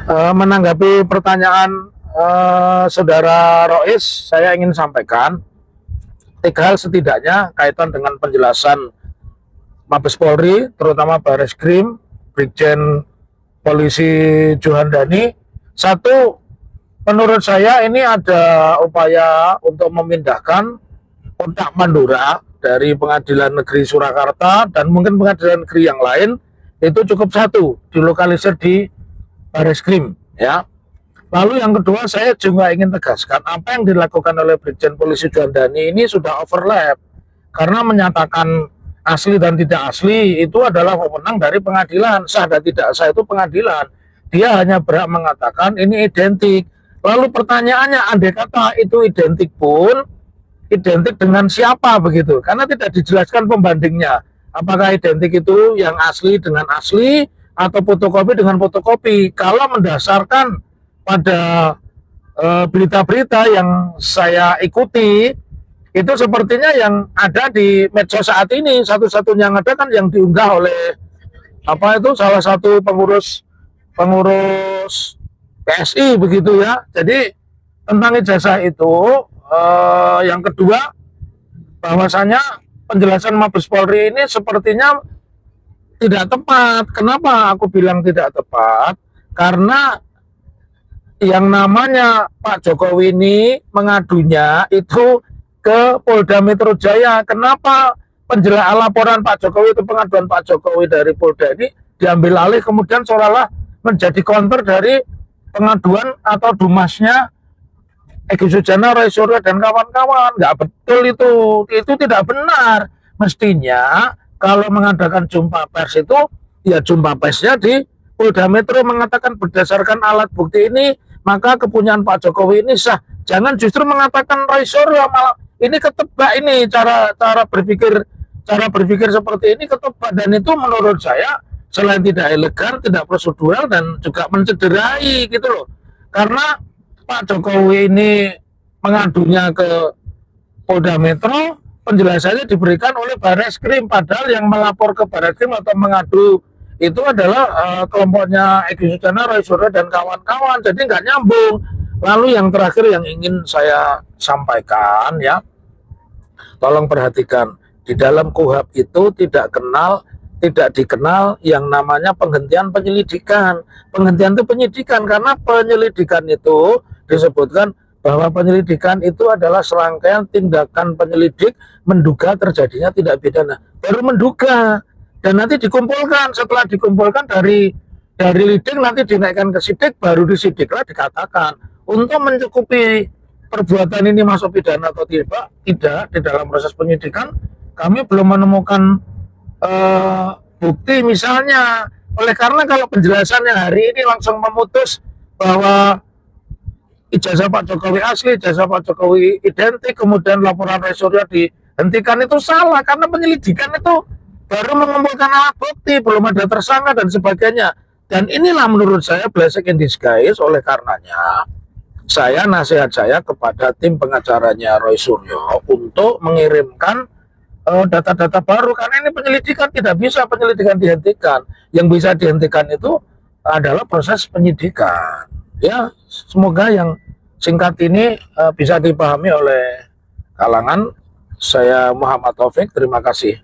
Menanggapi pertanyaan Saudara Rois, saya ingin sampaikan tiga hal setidaknya kaitan dengan penjelasan Mabes Polri, terutama Bareskrim, Brigjen Polisi Juhandani. Satu, menurut saya ini ada upaya untuk memindahkan otak Mandura dari Pengadilan Negeri Surakarta dan mungkin pengadilan negeri yang lain. Itu cukup satu, dilokalisir di Bareskrim, ya. Lalu yang kedua, saya juga ingin tegaskan apa yang dilakukan oleh Brigjen Polisi Juhandani ini sudah overlap, karena menyatakan asli dan tidak asli itu adalah wewenang dari pengadilan. Sah dan tidak sah itu pengadilan. Dia hanya berhak mengatakan ini identik. Lalu pertanyaannya, andai kata itu identik pun, identik dengan siapa begitu? Karena tidak dijelaskan pembandingnya. Apakah identik itu yang asli dengan asli atau fotokopi dengan fotokopi? Kalau mendasarkan pada berita-berita yang saya ikuti, itu sepertinya yang ada di medsos saat ini satu-satunya yang ada kan yang diunggah oleh apa itu salah satu pengurus PSI begitu ya. Jadi tentang ijazah itu, yang kedua, bahwasanya penjelasan Mabes Polri ini sepertinya tidak tepat. Kenapa aku bilang tidak tepat? Karena yang namanya Pak Jokowi ini mengadunya itu ke Polda Metro Jaya. Kenapa laporan Pak Jokowi itu, pengaduan Pak Jokowi dari Polda ini diambil alih kemudian seolah-olah menjadi counter dari pengaduan atau dumasnya Egy Sujana, Roy Suryo dan kawan-kawan? Nggak betul itu tidak benar. Mestinya kalau mengadakan jumpa pers itu ya jumpa persnya di Polda Metro mengatakan berdasarkan alat bukti ini maka kepunyaan Pak Jokowi ini sah. Jangan justru mengatakan Roy Suryo, malah ini ketebak, ini cara berpikir seperti ini ketebak, dan itu menurut saya selain tidak elegan, tidak prosedural, dan juga mencederai gitu loh. Karena Pak Jokowi ini mengadunya ke Polda Metro, penjelasannya diberikan oleh Bareskrim, padahal yang melapor ke Bareskrim atau mengadu itu adalah kelompoknya Egy Sujana, Roy Suryo dan kawan-kawan. Jadi nggak nyambung. Lalu yang terakhir yang ingin saya sampaikan ya, tolong perhatikan, di dalam KUHP itu tidak dikenal yang namanya penghentian penyelidikan. Penghentian itu penyidikan, karena penyelidikan itu disebutkan bahwa penyelidikan itu adalah serangkaian tindakan penyelidik menduga terjadinya tindak pidana. Baru menduga, dan nanti dikumpulkan. Setelah dikumpulkan dari lidik nanti dinaikkan ke sidik, baru disidiklah dikatakan. Untuk mencukupi perbuatan ini masuk pidana atau tidak di dalam proses penyidikan, kami belum menemukan bukti misalnya. Oleh karena kalau penjelasannya hari ini langsung memutus bahwa ijazah Pak Jokowi asli, ijazah Pak Jokowi identik, kemudian laporan Roy Suryo dihentikan, itu salah. Karena penyelidikan itu baru mengumpulkan alat bukti, belum ada tersangka dan sebagainya. Dan inilah menurut saya blessing in disguise. Oleh karenanya nasihat saya kepada tim pengacaranya Roy Suryo untuk mengirimkan data-data baru, karena ini penyelidikan, tidak bisa penyelidikan dihentikan. Yang bisa dihentikan itu adalah proses penyidikan. Ya, semoga yang singkat ini bisa dipahami oleh kalangan. Saya Muhammad Taufik, terima kasih.